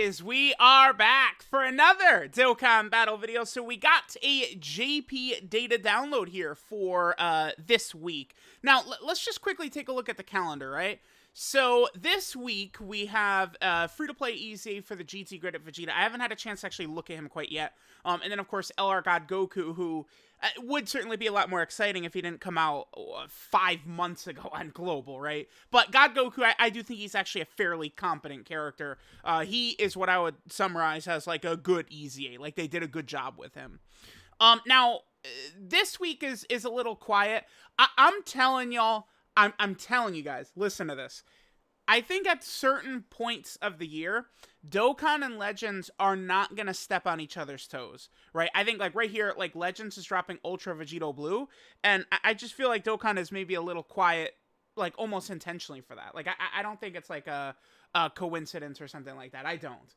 boys, we are back for another Dokkan battle video. So we got a JP data download here for this week. Now, let's just quickly take a look at the calendar, right? So this week we have free-to-play EZA for the GT Grid at Vegeta. I haven't had a chance to actually look at him quite yet. And then, of course, LR God Goku, who would certainly be a lot more exciting if he didn't come out 5 months ago on Global, right? But God Goku, I do think he's actually a fairly competent character. He is what I would summarize as like a good EZA. Like, they did a good job with him. Now, this week is a little quiet. I'm telling y'all, I'm telling you guys, listen to this. I think at certain points of the year, Dokkan and Legends are not going to step on each other's toes, right? I think, like, right here, like, Legends is dropping Ultra Vegito Blue, and I just feel like Dokkan is maybe a little quiet, like, almost intentionally for that. Like, I don't think it's, like, a coincidence or something like that. I don't.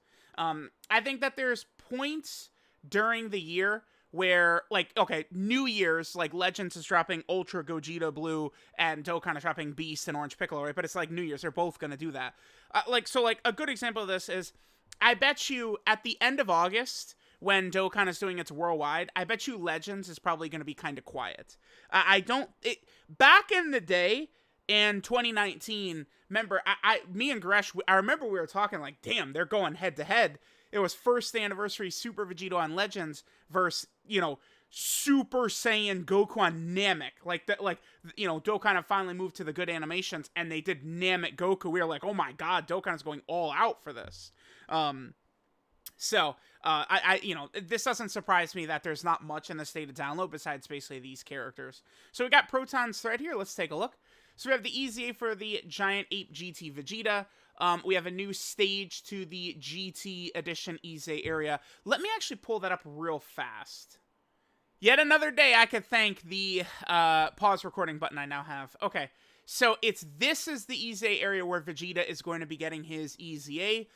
I think that there's points during the year where, like, okay, New Year's, like, Legends is dropping Ultra Gogeta Blue, and Dokkan is dropping Beast and Orange Piccolo, right? But it's, like, New Year's. They're both gonna do that. So, a good example of this is, I bet you, at the end of August, when Dokkan is doing its worldwide, I bet you Legends is probably gonna be kind of quiet. Back in the day, in 2019, remember, me and Gresh, I remember we were talking, like, damn, they're going head-to-head. It was first anniversary Super Vegito on Legends versus, you know, Super Saiyan Goku on Namek. Like, Dokkan have finally moved to the good animations, and they did Namek Goku. We were like, oh my god, Dokkan is going all out for this. This doesn't surprise me that there's not much in the state of download besides basically these characters. So we got Proton's thread here. Let's take a look. So we have the EZA for the Giant Ape GT Vegeta. We have a new stage to the GT Edition EZA area. Let me actually pull that up real fast. Yet another day I could thank the pause recording button I now have. Okay, so this is the EZA area where Vegeta is going to be getting his EZA.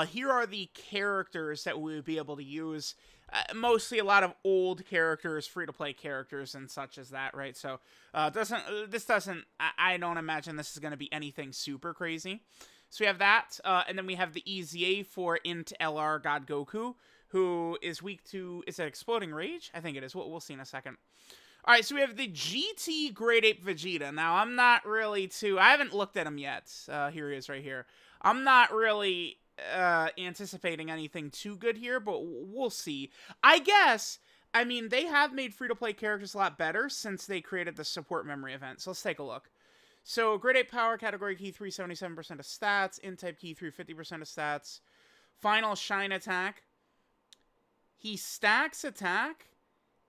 Here are the characters that we would be able to use. Mostly a lot of old characters, free-to-play characters and such as that, right? So, I don't imagine this is going to be anything super crazy. So we have that, and then we have the EZA for Int LR God Goku, who is weak to, is it Exploding Rage? I think it is. We'll see in a second. Alright, so we have the GT Great Ape Vegeta. Now, I'm not really I haven't looked at him yet. Here he is right here. I'm not really anticipating anything too good here, but we'll see. I guess, I mean, they have made free-to-play characters a lot better since they created the support memory event. So let's take a look. So, Grade 8 Power Category Key 3, 77% of stats. In-Type Key 3, 50% of stats. Final Shine Attack. He stacks attack,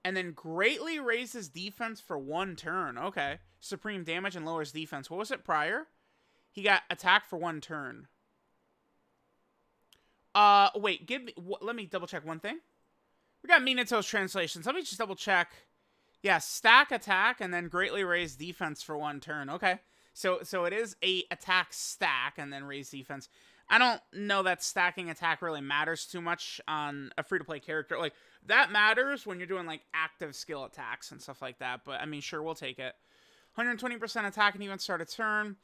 and then greatly raises defense for 1 turn. Okay. Supreme damage and lowers defense. What was it prior? He got attack for 1 turn. Wait, let me double check one thing. We got Minato's translations. Let me just double check. Yeah, stack attack and then greatly raise defense for 1 turn. Okay. So it is a attack stack and then raise defense. I don't know that stacking attack really matters too much on a free-to-play character. Like, that matters when you're doing, like, active skill attacks and stuff like that. But, I mean, sure, we'll take it. 120% attack and defense start a turn.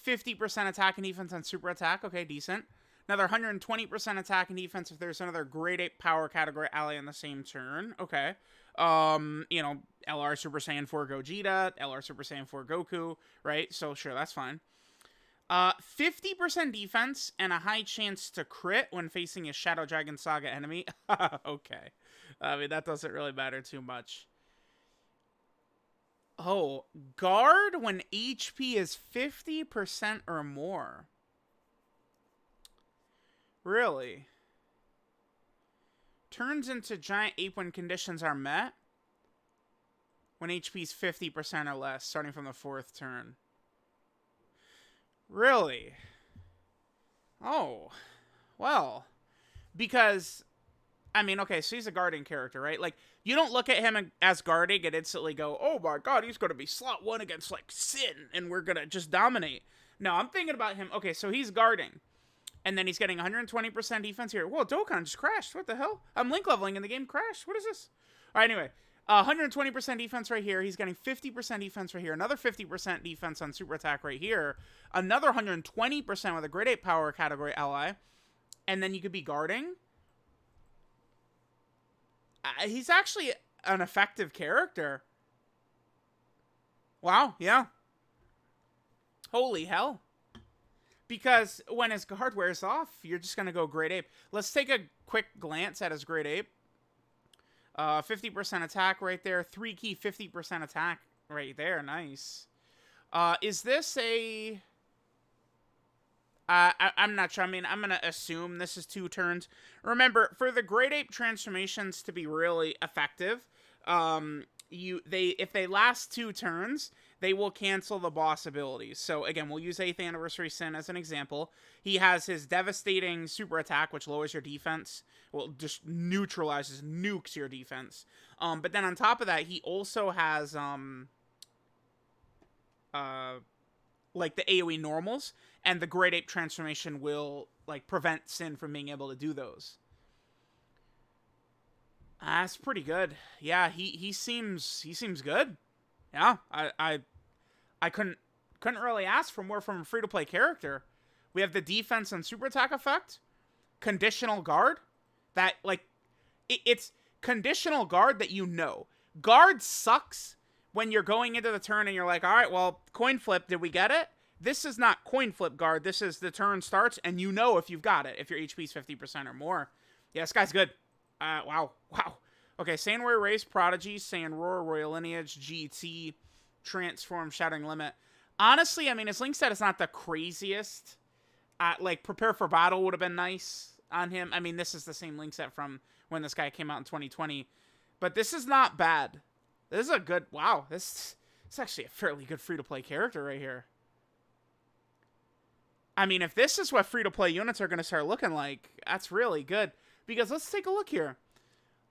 50% attack and defense on super attack. Okay, decent. Another 120% attack and defense if there's another Grade 8 Power Category ally in the same turn. Okay. LR Super Saiyan 4 Gogeta, LR Super Saiyan 4 Goku, right? So, sure, that's fine. 50% defense and a high chance to crit when facing a Shadow Dragon Saga enemy. Okay. I mean, that doesn't really matter too much. Oh, guard when HP is 50% or more. Really? Turns into Giant Ape when conditions are met. When HP is 50% or less, starting from the 4th turn. Really? Oh. Well. Because, I mean, okay, so he's a guarding character, right? Like, you don't look at him as guarding and instantly go, oh my god, he's going to be slot 1 against, like, Sin, and we're going to just dominate. No, I'm thinking about him, okay, so he's guarding. And then he's getting 120% defense here. Whoa, Dokkan just crashed. What the hell? I'm link leveling and the game crashed. What is this? All right, anyway. 120% defense right here. He's getting 50% defense right here. Another 50% defense on super attack right here. Another 120% with a Grade 8 Power Category ally. and then you could be guarding. He's actually an effective character. Wow, yeah. Holy hell. Because when his guard wears off, you're just going to go Great Ape. Let's take a quick glance at his Great Ape. 50% attack right there. 3 key, 50% attack right there. Nice. Is this a... I'm not sure. I mean, I'm going to assume this is 2 turns. Remember, for the Great Ape transformations to be really effective, if they last 2 turns, they will cancel the boss abilities. So again, we'll use 8th Anniversary Sin as an example. He has his devastating super attack, which lowers your defense. Well, just neutralizes, nukes your defense. But then on top of that, he also has like the AoE normals, and the Great Ape transformation will like prevent Sin from being able to do those. That's pretty good. Yeah, he seems good. Yeah, I couldn't really ask for more from a free-to-play character. We have the defense and super attack effect, conditional guard. That like it's conditional guard that you know. Guard sucks when you're going into the turn and you're like, all right, well, coin flip, did we get it? This is not coin flip guard. This is the turn starts, and you know if you've got it, if your HP's 50% or more. Yeah, this guy's good. Wow. Okay, Saiyan Warrior Race, Prodigy, Saiyan Roar, Royal Lineage, GT, Transform, Shattering Limit. Honestly, I mean, his link set is not the craziest. Like, Prepare for Battle would have been nice on him. I mean, this is the same link set from when this guy came out in 2020. But this is not bad. This is a good... Wow, this is actually a fairly good free-to-play character right here. I mean, if this is what free-to-play units are going to start looking like, that's really good. Because let's take a look here.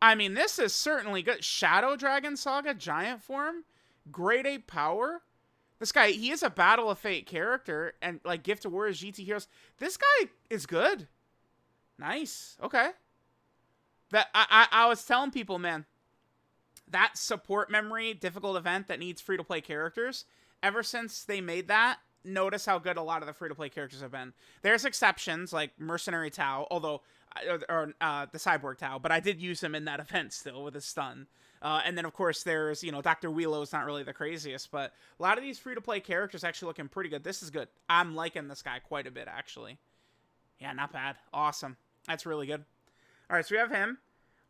I mean, this is certainly good. Shadow Dragon Saga, Giant Form, Great Ape Power. This guy, he is a Battle of Fate character, and like Gift of Warriors, GT Heroes. This guy is good. Nice. Okay. That I was telling people, man, that support memory difficult event that needs free-to-play characters, ever since they made that, notice how good a lot of the free-to-play characters have been. There's exceptions, like Mercenary Tau, although, or the Cyborg Tau, but I did use him in that event still with his stun. And then, of course, there's, you know, Dr. Wheelo's not really the craziest, but a lot of these free-to-play characters actually looking pretty good. This is good. I'm liking this guy quite a bit, actually. Yeah, not bad. Awesome. That's really good. All right, so we have him.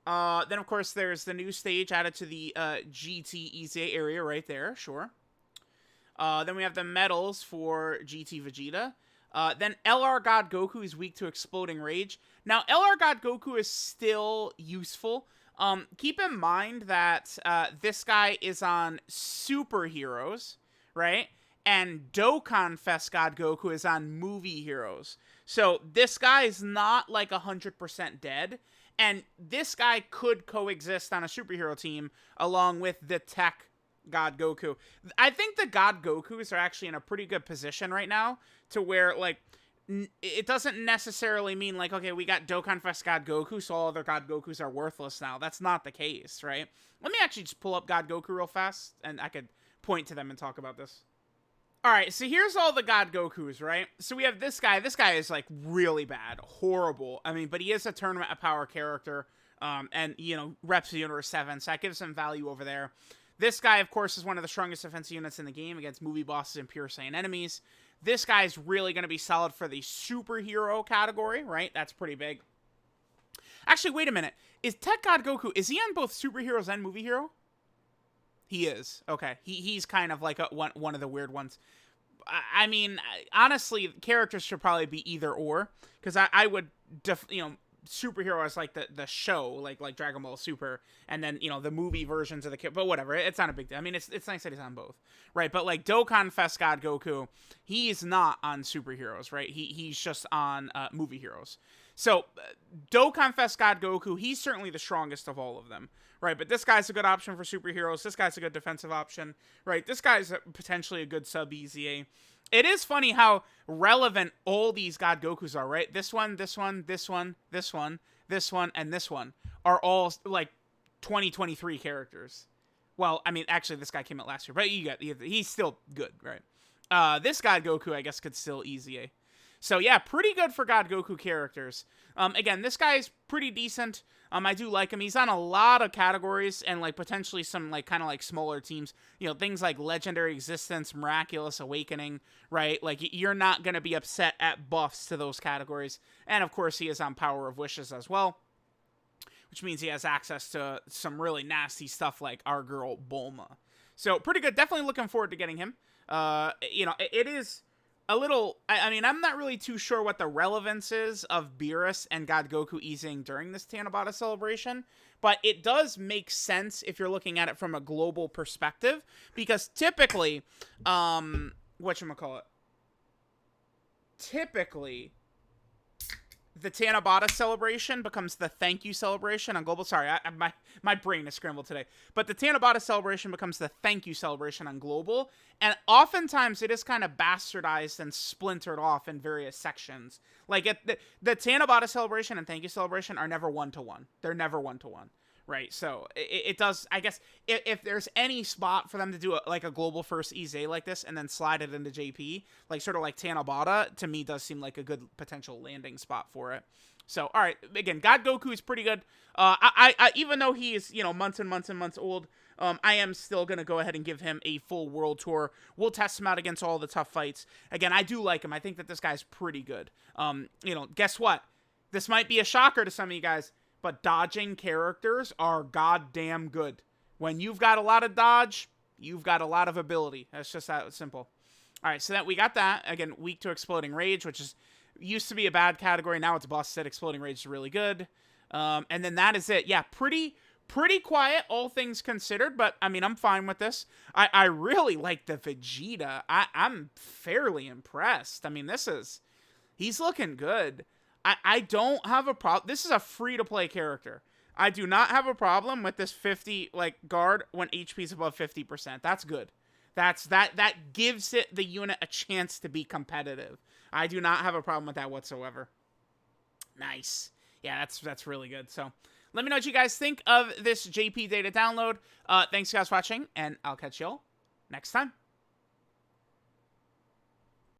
Then, of course, there's the new stage added to the GT EZA area right there. Sure. Then we have the medals for GT Vegeta. Then LR God Goku is weak to Exploding Rage. Now, LR God Goku is still useful. Keep in mind that this guy is on Superheroes, right? And Dokkan Fest God Goku is on Movie Heroes. So this guy is not like 100% dead. And this guy could coexist on a superhero team along with the tech God Goku. I think the God Gokus are actually in a pretty good position right now to where, like, it doesn't necessarily mean, like, okay, we got Dokkan Fest God Goku, so all other God Gokus are worthless now. That's not the case, right? Let me actually just pull up God Goku real fast, and I could point to them and talk about this. Alright, so here's all the God Gokus, right? So we have this guy. This guy is, like, really bad. Horrible. I mean, but he is a Tournament of Power character, and, you know, reps Universe 7, so that gives him value over there. This guy, of course, is one of the strongest defensive units in the game against movie bosses and Pure Saiyan enemies. This guy is really going to be solid for the superhero category, right? That's pretty big. Actually, wait a minute. Is Tech God Goku, is he on both superheroes and movie hero? He is. Okay. He's kind of like one of the weird ones. I mean, honestly, characters should probably be either or. Because I would, you know, superhero as like the show, like Dragon Ball Super, and then, you know, the movie versions of the kid, but whatever, it's not a big deal. I mean, it's nice that he's on both, right? But like Dokkan Fest God Goku, he's not on superheroes, right? He's just on movie heroes. So Dokkan Fest God Goku, he's certainly the strongest of all of them, right? But this guy's a good option for superheroes. This guy's a good defensive option, right? This guy's potentially a good sub EZA. It is funny how relevant all these God Gokus are, right? This one, this one, this one, this one, this one, and this one are all, like, 2023 characters. Well, I mean, actually, this guy came out last year, but he's still good, right? This God Goku, I guess, could still EZA. So yeah, pretty good for God Goku characters. Again, this guy is pretty decent. I do like him. He's on a lot of categories and like potentially some like kind of like smaller teams. You know, things like Legendary Existence, Miraculous Awakening, right? Like you're not gonna be upset at buffs to those categories. And of course, he is on Power of Wishes as well, which means he has access to some really nasty stuff like our girl Bulma. So pretty good. Definitely looking forward to getting him. You know, it is a little. I mean, I'm not really too sure what the relevance is of Beerus and God Goku EZing during this Tanabata celebration, but it does make sense if you're looking at it from a global perspective, because typically, whatchamacallit? Typically, the Tanabata celebration becomes the thank you celebration on global. Sorry, my brain is scrambled today. But the Tanabata celebration becomes the thank you celebration on global, and oftentimes it is kind of bastardized and splintered off in various sections. Like the Tanabata celebration and thank you celebration are never one-to-one. They're never one-to-one. Right, so it does, I guess, if there's any spot for them to do like a global first EZA like this and then slide it into JP, like sort of like Tanabata, to me does seem like a good potential landing spot for it. So, all right, again, God Goku is pretty good. I even though he is, you know, months and months and months old, I am still going to go ahead and give him a full world tour. We'll test him out against all the tough fights. Again, I do like him. I think that this guy's pretty good. You know, guess what? This might be a shocker to some of you guys, but dodging characters are goddamn good. When you've got a lot of dodge, you've got a lot of ability. That's just that simple. All right, so that we got that. Again, weak to Exploding Rage, which is used to be a bad category. Now it's busted. Exploding Rage is really good. And then that is it. Yeah, pretty quiet, all things considered. But, I mean, I'm fine with this. I really like the Vegeta. I'm fairly impressed. I mean, he's looking good. I don't have a problem. This is a free-to-play character. I do not have a problem with this 50, like, guard when HP is above 50%. That's good. That gives the unit a chance to be competitive. I do not have a problem with that whatsoever. Nice. Yeah, that's really good. So, let me know what you guys think of this JP data download. Thanks, guys, for watching, and I'll catch y'all next time.